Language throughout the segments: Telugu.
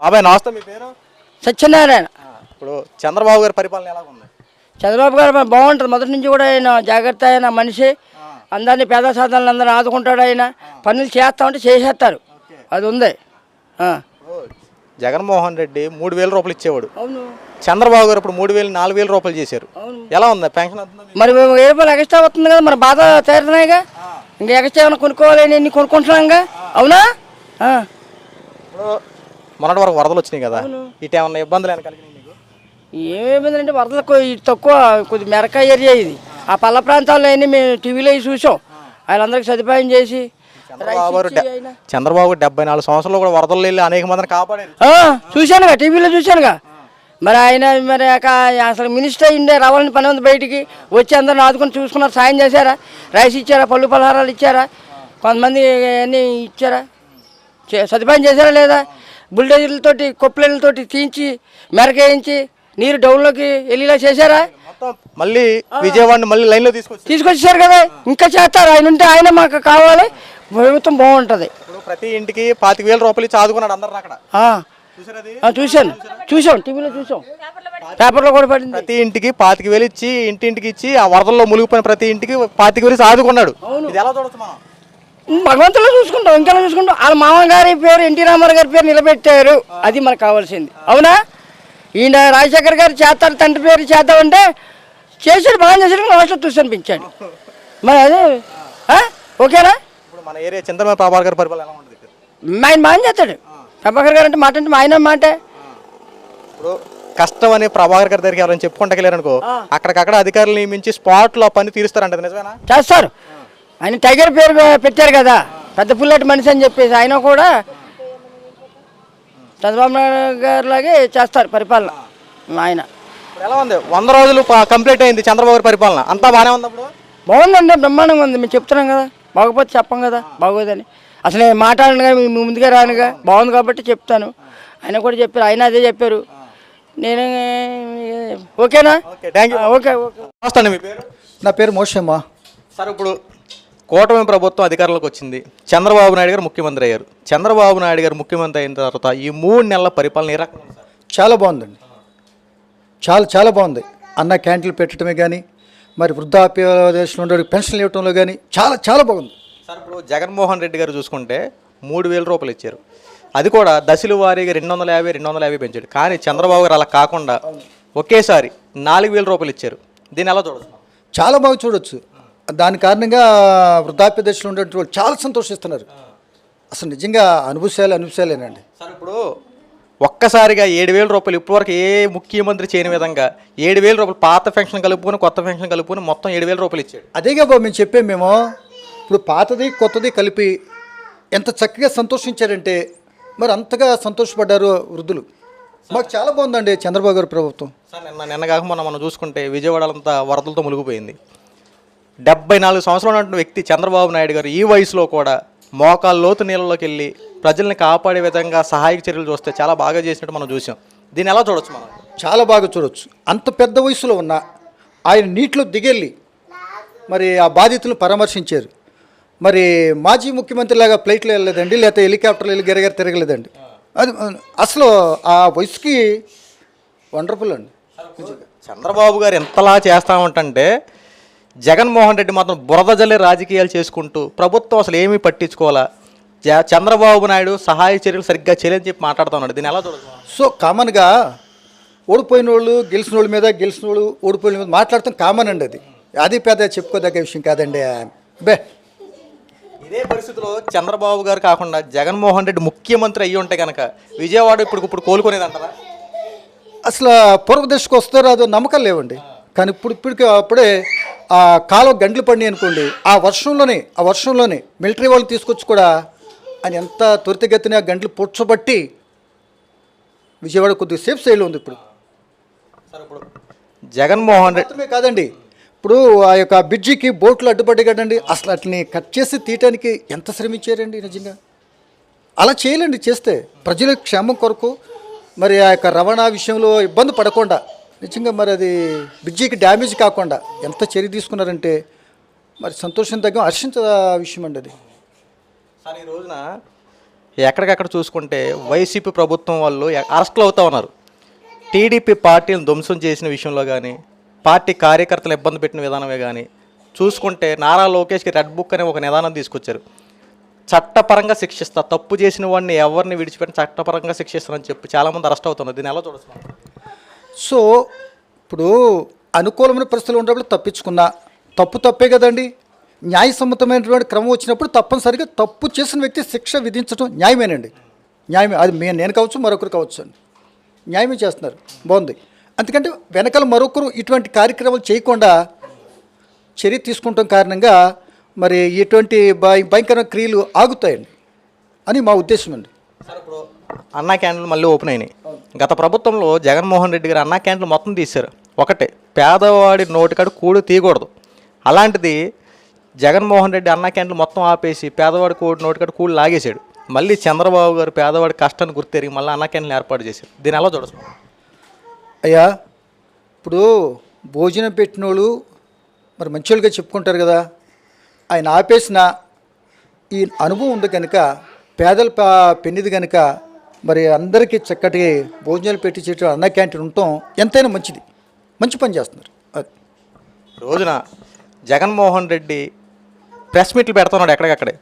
బాబాయ్ నమస్తే, మీ పేరు? సత్యనారాయణ. ఇప్పుడు చంద్రబాబు గారి పరిపాలన ఎలా ఉంది? చంద్రబాబు గారు బాగుంటుంది. మొదటి నుంచి కూడా ఆయన జాగ్రత్త అయిన మనిషి. అందరినీ పేద సాధారణలు అందరినీ ఆదుకుంటాడు. ఆయన పనులు చేస్తామంటే చేసేస్తారు. అది ఉంది. జగన్మోహన్ రెడ్డి 3,000 రూపాయలు ఇచ్చేవాడు. అవును. చంద్రబాబు గారు ఇప్పుడు 3,000 4,000 రూపాయలు చేశారు. ఎలా ఉంది పెన్షన్? మరి 1000 రూపాయలు ఎక్స్ట్రా వస్తుంది కదా, మరి బాధ తీరుతున్నాయిగా. ఇంకా ఎక్స్ట్రా ఏమైనా కొనుక్కోవాలి, ఎన్ని కొనుక్కుంటున్నాంగా. అవునా? ఇప్పుడు మొన్నటి వరకు వరదలు వచ్చినాయి కదా, ఇటు ఏమన్నా ఇబ్బందులు ఏమైనా కలిగినాయి మీకు? ఏమి ఇబ్బంది అంటే వరదలు తక్కువ, కొద్ది మెరక ఏరియా ఇది. ఆ పల్ల ప్రాంతాల్లో అన్నీ మేము టీవీలో చూసాం. వాళ్ళందరికీ సదుపాయం చేసి చంద్రబాబు 74 సంవత్సరాలు కూడా వరదలు వెళ్ళి అనేక మందిని కాపాడారు. చూశానుగా, టీవీలో చూశానుగా. మరి ఆయన మరి అసలు మినిస్టర్ అయ్యిండే రావాలని పని ఉంది. బయటికి వచ్చి అందరిని ఆదుకొని చూసుకున్నారు. సాయం చేశారా? రైస్ ఇచ్చారా? పళ్ళు పలహారాలు ఇచ్చారా? కొంతమంది అన్నీ ఇచ్చారా? సదుపాయం చేశారా లేదా? బుల్డోజర్లతోటి కొప్పులతోటి తీయించి మెరకేయించి నీరు డౌన్లోకి వెళ్ళేలా చేశారా? మళ్ళీ విజయవాడని మళ్ళీ లైన్లో తీసుకొచ్చారు కదా. ఇంకా చేస్తారు. ఆయన ఉంటే ఆయన మాకు కావాలి. ప్రభుత్వం బాగుంటుంది. ప్రతి ఇంటికి 25,000 రూపాయలు ఇచ్చి ఆదుకున్నాడు అందరిని అక్కడ. చూసాం టీవీలో చూసాం, పేపర్లో కూడా పడింది. ప్రతి ఇంటికి 25,000 ఇచ్చి ఇంటింటికి ఇచ్చి ఆ వరదల్లో మునిగిపోయిన ప్రతి ఇంటికి 25,000 ఆదుకున్నాడు. ఇది ఎలా చూడొచ్చు మనం? భగవంతులో చూసుకుంటాం, ఇంకెలా చూసుకుంటాం. వాళ్ళ మామగారి పేరు ఎన్టీ రామారావు గారి పేరు నిలబెట్టారు. అది మనకు కావాల్సింది. అవునా? ఈయన రాజశేఖర్ గారు చేస్తారు, తండ్రి పేరు చేద్దామంటే చేసాడు, బాగా చేసాడు. లాస్ట్లో చూసి అనిపించాడు. మరి అదే ఓకేనా? ఇప్పుడు మన ఏరియా చంద్రబాబు ప్రభాకర్ గారి పరిపాలన ఎలా ఉంటుంది? ఆయన బాగా చేస్తాడు. ప్రభాకర్ గారు అంటే మాట అంటే ఆయన మాట. ఇప్పుడు కష్టం అని ప్రభాకర్ గారి దగ్గరికి ఎవరైనా చెప్పుకుంటకెళ్ళారనుకో, అక్కడికక్కడ అధికారులు నియమించి స్పాట్లో పని తీరుస్తారంట. నిజమేనా? చేస్తారు. ఆయన టైగర్ పేరు పెట్టారు కదా, పెద్ద పుల్లటి మనిషి అని చెప్పేసి. ఆయన కూడా చంద్రబాబు నాయుడు గారు లాగే చేస్తారు పరిపాలన. ఆయన ఎలా ఉంది? 100 రోజులు కంప్లీట్ అయింది చంద్రబాబు గారి పరిపాలన. అంతా బాగానే ఉంది. అప్పుడు బాగుందండి, బ్రహ్మాండంగా ఉంది. మేము చెప్తున్నాం కదా, బాగోపోతే చెప్పం కదా బాగోదని. అసలు నేను మాట్లాడనుగా, ముందుగా రానుగా, బాగుంది కాబట్టి చెప్తాను. ఆయన కూడా చెప్పారు, ఆయన అదే చెప్పారు. నేను ఓకేనా? ఓకే. వస్తాను. మీ పేరు? నా పేరు మోషమ్మ. సార్, ఇప్పుడు కూటమి ప్రభుత్వం అధికారంలోకి వచ్చింది. చంద్రబాబు నాయుడు గారు ముఖ్యమంత్రి అయ్యారు. చంద్రబాబు నాయుడు గారు ముఖ్యమంత్రి అయిన తర్వాత ఈ 3 నెలల పరిపాలన ఏ రకంగా ఉంది సార్? చాలా బాగుందండి. చాలా బాగుంది. అన్న క్యాంటీన్లు పెట్టడమే కానీ, మరి వృద్ధాప్య దేశంలో ఉండే పెన్షన్లు ఇవ్వడంలో కానీ చాలా బాగుంది సార్. ఇప్పుడు జగన్మోహన్ రెడ్డి గారు చూసుకుంటే 3,000 రూపాయలు ఇచ్చారు. అది కూడా దశల వారీగా 250 పెంచాడు. కానీ చంద్రబాబు గారు అలా కాకుండా ఒకేసారి 4,000 రూపాయలు ఇచ్చారు. దీన్ని ఎలా చూడొచ్చు? చాలా బాగా చూడొచ్చు. దాని కారణంగా వృద్ధాప్య దశలో ఉండేటువంటి వాళ్ళు చాలా సంతోషిస్తున్నారు. అసలు నిజంగా అనుభూశాలేనండి సార్. ఇప్పుడు ఒక్కసారిగా 7,000 రూపాయలు ఇప్పటివరకు ఏ ముఖ్యమంత్రి చేయని విధంగా 7,000 రూపాయలు పాత పెన్షన్ కలుపుకొని కొత్త పెన్షన్ కలుపుకొని మొత్తం 7,000 రూపాయలు ఇచ్చాడు. అదేగా బాబు మేము చెప్పాము. మేము ఇప్పుడు పాతది కొత్తది కలిపి ఎంత చక్కగా సంతోషించారంటే, మరి అంతగా సంతోషపడ్డారు వృద్ధులు. మాకు చాలా బాగుందండి చంద్రబాబు గారి ప్రభుత్వం. సార్, నిన్న కాక మనం చూసుకుంటే విజయవాడలంతా వరదలతో మునిగిపోయింది. 74 సంవత్సరాలు ఉన్నటువంటి వ్యక్తి చంద్రబాబు నాయుడు గారు ఈ వయసులో కూడా మోకాళ్ళ లోతు నీళ్ళలోకి వెళ్ళి ప్రజల్ని కాపాడే విధంగా సహాయక చర్యలు చూస్తే చాలా బాగా చేసినట్టు మనం చూసాం. దీన్ని ఎలా చూడొచ్చు మనం? చాలా బాగా చూడొచ్చు. అంత పెద్ద వయసులో ఉన్న ఆయన నీటిలో దిగెళ్ళి మరి ఆ బాధితులను పరామర్శించారు. మరి మాజీ ముఖ్యమంత్రి లాగా ఫ్లైట్లో వెళ్ళలేదండి, లేకపోతే హెలికాప్టర్లు వెళ్ళి గిరగర తిరగలేదండి. అది అసలు ఆ వయసుకి వండర్ఫుల్ అండి. చంద్రబాబు గారు ఎంతలా చేస్తామంటే జగన్మోహన్ రెడ్డి మాత్రం బురద జల్లే రాజకీయాలు చేసుకుంటూ ప్రభుత్వం అసలు ఏమీ పట్టించుకోవాలా, చంద్రబాబు నాయుడు సహాయ చర్యలు సరిగ్గా చేయలేని చెప్పి మాట్లాడుతూ ఉన్నాడు. దీన్ని ఎలా చూడదు? సో కామన్గా ఓడిపోయిన వాళ్ళు గెలిచిన వాళ్ళ మీద, గెలిచిన వాళ్ళు ఓడిపోయిన మీద మాట్లాడటం కామన్ అండి. అది పెద్ద చెప్పుకోదగ్గ విషయం కాదండి. ఇదే పరిస్థితిలో చంద్రబాబు గారు కాకుండా జగన్మోహన్ రెడ్డి ముఖ్యమంత్రి అయ్యి ఉంటే కనుక విజయవాడ ఇప్పుడు కోలుకునేది అంటారా? అసలు పూర్వదశకు వస్తారో అదో నమ్మకం లేవండి. కానీ అప్పుడే ఆ కాలం గంటలు పడినాయి అనుకోండి, ఆ వర్షంలోనే మిలిటరీ వాళ్ళని తీసుకొచ్చి కూడా ఆయన ఎంత త్వరితగతిన ఆ గంటలు పొడ్చబట్టి విజయవాడ కొద్దిగా సేఫ్ సైడ్లో ఉంది ఇప్పుడు. జగన్మోహన్ రెడ్డి కాదండి, ఇప్పుడు ఆ యొక్క బ్రిడ్జికి బోట్లు అడ్డుపడ్డాయి కదండి, అసలు అట్లని కట్ చేసి తీయటానికి ఎంత శ్రమించారండి. నిజంగా అలా చేయలేండి. చేస్తే ప్రజల క్షేమం కొరకు, మరి ఆ యొక్క రవాణా విషయంలో ఇబ్బంది పడకుండా, నిజంగా మరి అది బ్రిడ్జికి డ్యామేజ్ కాకుండా ఎంత చర్య తీసుకున్నారంటే మరి సంతోషం తగ్గ హర్షించ విషయం అండి అది. సార్, ఈ రోజున ఎక్కడికక్కడ చూసుకుంటే వైసీపీ ప్రభుత్వం వాళ్ళు అరెస్టులు అవుతూ ఉన్నారు. టీడీపీ పార్టీని ధ్వంసం చేసిన విషయంలో కానీ, పార్టీ కార్యకర్తలు ఇబ్బంది పెట్టిన విధానమే కానీ చూసుకుంటే నారా లోకేష్కి రెడ్ బుక్ అనే ఒక నిదానం తీసుకొచ్చారు. చట్టపరంగా శిక్షిస్తా, తప్పు చేసిన వాడిని ఎవరిని విడిచిపెట్టి చట్టపరంగా శిక్షిస్తానని చెప్పి చాలామంది అరెస్ట్ అవుతున్నారు. దీన్ని ఎలా చూడొచ్చు? సో ఇప్పుడు అనుకూలమైన పరిస్థితులు ఉన్నప్పుడు తప్పించుకున్నా తప్పే కదండి. న్యాయసమ్మతమైనటువంటి క్రమం వచ్చినప్పుడు తప్పనిసరిగా తప్పు చేసిన వ్యక్తి శిక్ష విధించడం న్యాయమేనండి. న్యాయమే. అది నేను కావచ్చు, మరొకరు కావచ్చు అండి. న్యాయమే చేస్తున్నారు, బాగుంది. అందుకంటే వెనకాల మరొకరు ఇటువంటి కార్యక్రమాలు చేయకుండా చర్య తీసుకుంటాం కారణంగా మరి ఇటువంటి భయంకరమైన క్రియలు ఆగుతాయండి అని మా ఉద్దేశం అండి. సార్, ఇప్పుడు అన్నా క్యాంటీన్లు మళ్ళీ ఓపెన్ అయినాయి. గత ప్రభుత్వంలో జగన్మోహన్ రెడ్డి గారు అన్నా క్యాంటీన్లు మొత్తం తీశారు. ఒకటే, పేదవాడి నోటికాడు కూడు తీయకూడదు. అలాంటిది జగన్మోహన్ రెడ్డి అన్నా క్యాంటీన్లు మొత్తం ఆపేసి పేదవాడి నోటికాడు కూడు లాగేశాడు. మళ్ళీ చంద్రబాబు గారు పేదవాడి కష్టాన్ని గుర్తెరిగి మళ్ళీ అన్నా క్యాంటీన్లు ఏర్పాటు చేశారు. దీన్ని ఎలా చూడొచ్చు? అయ్యా, ఇప్పుడు భోజనం పెట్టిన వాళ్ళు మరి మంచోళ్ళుగా చెప్పుకుంటారు కదా. ఆయన ఆపేసిన ఈ అనుభవం ఉంది కనుక, పేదల పెన్నిది కనుక మరి అందరికీ చక్కటి భోజనాలు పెట్టి చేయటం, అన్న క్యాంటీన్ ఉండటం ఎంతైనా మంచిది. మంచి పని చేస్తున్నారు. అది రోజున జగన్మోహన్ రెడ్డి ప్రెస్ మీట్లు పెడుతున్నాడు ఎక్కడికక్కడే.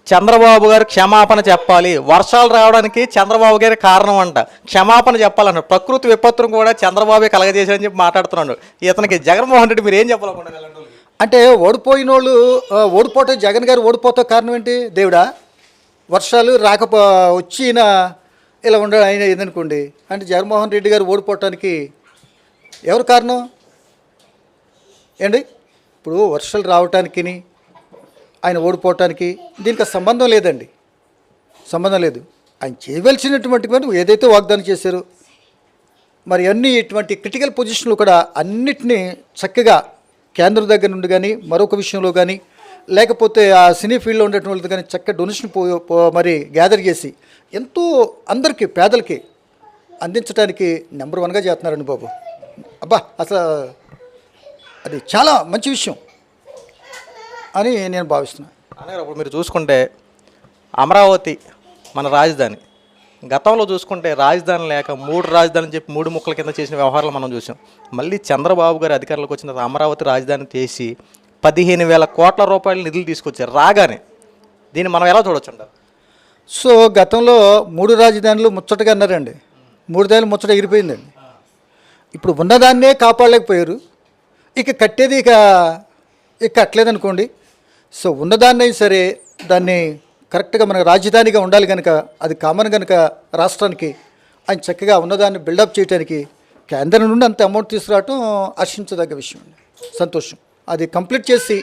చంద్రబాబు గారు క్షమాపణ చెప్పాలి, వర్షాలు రావడానికి చంద్రబాబు గారి కారణం అంట, క్షమాపణ చెప్పాలన్నాడు. ప్రకృతి విపత్తును కూడా చంద్రబాబే కలగజేశారని చెప్పి మాట్లాడుతున్నాడు. ఇతనికి జగన్మోహన్ రెడ్డి మీరు ఏం చెప్పాలనుకుంటున్నారు? అంటే ఓడిపోయిన వాళ్ళు ఓడిపోతే జగన్ గారు ఓడిపోతే కారణం ఏంటి? దేవుడా, వర్షాలు వచ్చిన ఇలా ఉండడం ఆయన ఏదనుకోండి. అంటే జగన్మోహన్ రెడ్డి గారు ఓడిపోవటానికి ఎవరు కారణం ఏంటి? ఇప్పుడు వర్షాలు రావటానికి ఆయన ఓడిపోవటానికి దీనికి సంబంధం లేదండి, సంబంధం లేదు. ఆయన చేయవలసినటువంటి ఏదైతే వాగ్దానం చేశారో మరి అన్ని ఇటువంటి క్రిటికల్ పొజిషన్లు కూడా అన్నిటినీ చక్కగా కేంద్రం దగ్గర నుండి కానీ, మరొక విషయంలో కానీ, లేకపోతే ఆ సినీ ఫీల్డ్లో ఉండేటువంటి కానీ చక్కగా డొనేషన్ మరి గ్యాదర్ చేసి ఎంతో అందరికీ పేదలకి అందించడానికి నెంబర్ 1గా చేస్తున్నారండి బాబు. అబ్బా, అసలు అది చాలా మంచి విషయం అని నేను భావిస్తున్నాను. అనే ఇప్పుడు మీరు చూసుకుంటే అమరావతి మన రాజధాని. గతంలో చూసుకుంటే రాజధాని లేక 3 రాజధాని చెప్పి 3 ముక్కల కింద చేసిన వ్యవహారాలు మనం చూసాం. మళ్ళీ చంద్రబాబు గారు అధికారంలోకి వచ్చిన తర్వాత అమరావతి రాజధాని చేసి 15,000 కోట్ల రూపాయల నిధులు తీసుకొచ్చారు రాగానే. దీన్ని మనం ఎలా చూడొచ్చు అంటారు? సో గతంలో 3 రాజధానులు ముచ్చటగా అన్నారండి. 3 దాని ముచ్చట ఎగిరిపోయిందండి. ఇప్పుడు ఉన్నదాన్నే కాపాడలేకపోయారు. ఇక కట్టేది ఇక కట్టలేదనుకోండి. సో ఉన్నదాన్నే సరే దాన్ని కరెక్ట్గా మనకు రాజధానిగా ఉండాలి కనుక, అది కామన్ కనుక రాష్ట్రానికి ఆయన చక్కగా ఉన్నదాన్ని బిల్డప్ చేయడానికి కేంద్రం నుండి అంత అమౌంట్ తీసుకురావటం హర్షించదగ్గ విషయం అండి. సంతోషం. అది కంప్లీట్ చేసి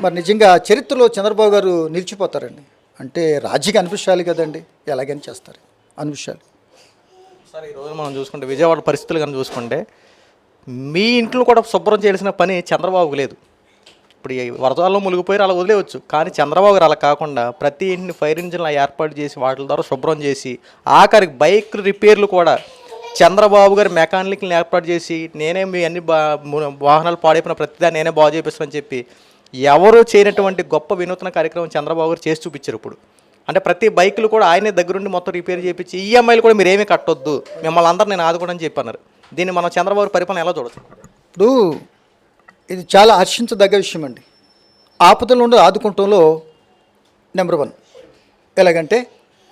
మరి నిజంగా చరిత్రలో చంద్రబాబు గారు నిలిచిపోతారండి. అంటే రాజకీయ అనిపించాలి కదండి, ఎలాగని చేస్తారు అనిపించాలి. సార్, ఈరోజు మనం చూసుకుంటే విజయవాడ పరిస్థితులు కానీ చూసుకుంటే మీ ఇంట్లో కూడా శుభ్రం చేయాల్సిన పని చంద్రబాబుకు లేదు. ఇప్పుడు ఈ వరదల్లో మునిగిపోయారు, అలా వదిలేవచ్చు. కానీ చంద్రబాబు గారు అలా కాకుండా ప్రతి ఇంటిని ఫైర్ ఇంజిన్లు ఏర్పాటు చేసి వాటి ద్వారా శుభ్రం చేసి ఆఖరికి బైక్ రిపేర్లు కూడా చంద్రబాబు గారు మెకానిక్ని ఏర్పాటు చేసి నేనే మీ అన్ని వాహనాలు పాడైపోయిన ప్రతిదాన్ని నేనే బాగు చేపిస్తానని చెప్పి ఎవరు చేయనటువంటి గొప్ప వినూత్న కార్యక్రమం చంద్రబాబు గారు చేసి చూపించారు. ఇప్పుడు అంటే ప్రతి బైకులు కూడా ఆయనే దగ్గరుండి మొత్తం రిపేర్ చేయించి ఈఎంఐలు కూడా మీరు ఏమీ కట్టొద్దు, మిమ్మల్ని అందరూ నేను ఆదుకోవడం చెప్పన్నారు. దీన్ని మనం చంద్రబాబు పరిపాలన ఎలా చూడవచ్చు? ఇప్పుడు ఇది చాలా హర్షించదగ్గ విషయం అండి. ఆపదలు ఉండి ఆదుకుంటంలో నెంబర్ 1. ఎలాగంటే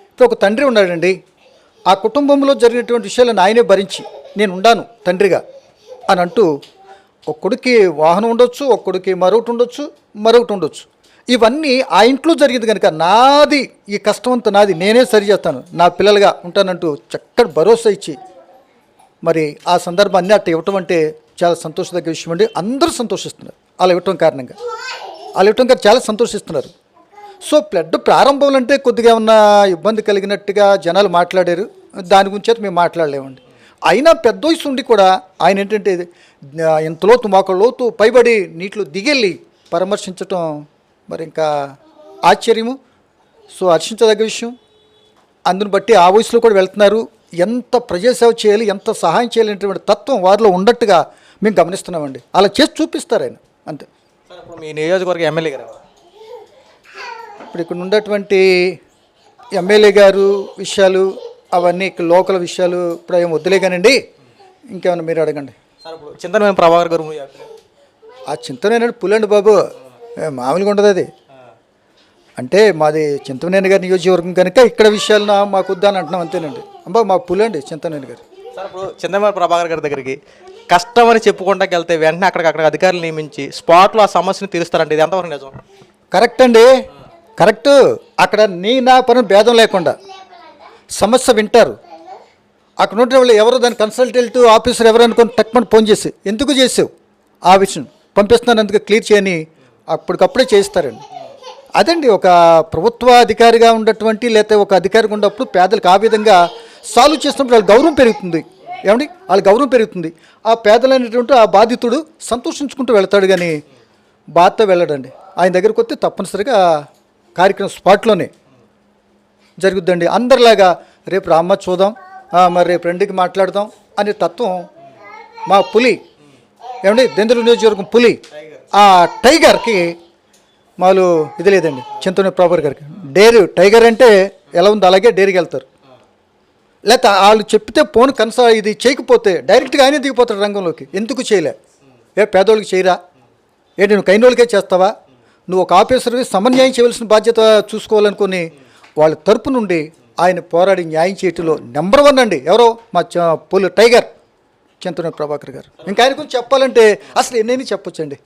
ఇప్పుడు ఒక తండ్రి ఉన్నాడండి, ఆ కుటుంబంలో జరిగినటువంటి విషయాలను ఆయనే భరించి నేను ఉండాను తండ్రిగా అని అంటూ, ఒక్కడికి వాహనం ఉండొచ్చు, ఒక్కడికి మరొకటి ఉండొచ్చు. ఇవన్నీ ఆ ఇంట్లో జరిగింది కనుక నాది ఈ కష్టం అంతా నాది, నేనే సరి చేస్తాను, నా పిల్లలుగా ఉంటానంటూ చక్కటి భరోసా ఇచ్చి మరి ఆ సందర్భాన్ని అట్లా ఇవ్వటం అంటే చాలా సంతోషదగ్గ విషయం అండి. అందరూ సంతోషిస్తున్నారు అలా ఇవ్వటం కారణంగా. అలా ఇవ్వటం గారు చాలా సంతోషిస్తున్నారు. సో బ్లడ్ ప్రారంభంలో అంటే కొద్దిగా ఏమన్నా ఇబ్బంది కలిగినట్టుగా జనాలు మాట్లాడారు, దాని గురించి అయితే మేము మాట్లాడలేమండి. అయినా పెద్ద వయసు ఉండి కూడా ఆయన ఏంటంటే ఎంత లోతు మాకు లోతు పైబడి నీటిలో దిగెళ్ళి పరామర్శించటం మరి ఇంకా ఆశ్చర్యము. సో హర్షించదగ్గ విషయం. అందుని బట్టి ఆ వయసులో కూడా వెళ్తున్నారు. ఎంత ప్రజాసేవ చేయాలి, ఎంత సహాయం చేయాలి అనేటువంటి తత్వం వారిలో ఉన్నట్టుగా మేము గమనిస్తున్నామండి. అలా చేసి చూపిస్తారు ఆయన, అంతే. మీ నియోజకవర్గ ఎమ్మెల్యే గారు ఇప్పుడు ఇక్కడ ఉన్నటువంటి ఎమ్మెల్యే గారు విషయాలు అవన్నీ లోకల్ విషయాలు ఇప్పుడు ఏం వద్దులే కానండి, ఇంకేమన్నా మీరు అడగండి. సార్ ఇప్పుడు చింతనమైన ప్రభాకర్ గారు మీ అభిప్రాయం? ఆ చింతనేనండి పులండి బాబు, మామూలుగా ఉండదు అది. అంటే మాది చింతనేని గారి నియోజకవర్గం కనుక ఇక్కడ విషయాలు మాకు వద్దని అంటున్నాం అంతేనండి. అబ్బా మాకు పులండి చింతనేని గారు. సార్ ఇప్పుడు చింతనమైన ప్రభాకర్ గారి దగ్గరికి కష్టమని చెప్పుకుంటాకి వెళ్తే వెంటనే అక్కడికక్కడ అధికారులు నియమించి స్పాట్లో ఆ సమస్యను తీరుస్తారంటే ఇది ఎంతవరకు నిజం? కరెక్ట్ అండి, కరెక్ట్. అక్కడ నా పని భేదం లేకుండా సమస్య వింటారు. అక్కడ ఉంటే వాళ్ళు ఎవరో దాని కన్సల్టెంట్ ఆఫీసర్ ఎవరు అనుకుని తక్కువ ఫోన్ చేసి ఎందుకు చేసావు ఆ విషయం పంపిస్తున్నాను అందుకు క్లియర్ చేయని అప్పటికప్పుడే చేయిస్తారండి. అదండి ఒక ప్రభుత్వ అధికారిగా ఉన్నటువంటి లేకపోతే ఒక అధికారిగా ఉన్నప్పుడు పేదలకు ఆ విధంగా సాల్వ్ చేసినప్పుడు వాళ్ళ గౌరవం పెరుగుతుంది. ఏమండి వాళ్ళ గౌరవం పెరుగుతుంది. ఆ పేదలు అనేటువంటి ఆ బాధితుడు సంతోషించుకుంటూ వెళ్తాడు కానీ బాధతో వెళ్ళడండి. ఆయన దగ్గరికి వస్తే తప్పనిసరిగా కార్యక్రమం స్పాట్లోనే జరుగుద్దండి. అందరిలాగా రేపు రామ్మ చూద్దాం, మరి రేపు రెండుకి మాట్లాడదాం అనే తత్వం మా పులి ఏమండి దెందులూరు నియోజకవర్గం పులి ఆ టైగర్కి మాలు ఇది లేదండి. చింతనే ప్రభాకర్ గారికి డేరు టైగర్ అంటే ఎలా ఉందో అలాగే డేరుకి వెళ్తారు. లేకపోతే వాళ్ళు చెప్తే ఫోన్ ఇది చేయకపోతే డైరెక్ట్గా ఆయనే దిగిపోతాడు రంగంలోకి. ఎందుకు చేయలే? పేదోళ్ళకి చేయరా? నువ్వు కైనోళ్ళకే చేస్తావా? నువ్వు ఒక ఆఫీసర్వి సమన్యాయం చేయవలసిన బాధ్యత చూసుకోవాలనుకుని వాళ్ళ తరపు నుండి ఆయన పోరాడి న్యాయం చేయటంలో నెంబర్ 1 అండి. ఎవరో మా పులి టైగర్ చింతనే ప్రభాకర్ గారు. ఇంకా ఆయన గురించి చెప్పాలంటే అసలు ఎన్నైనా చెప్పొచ్చండి.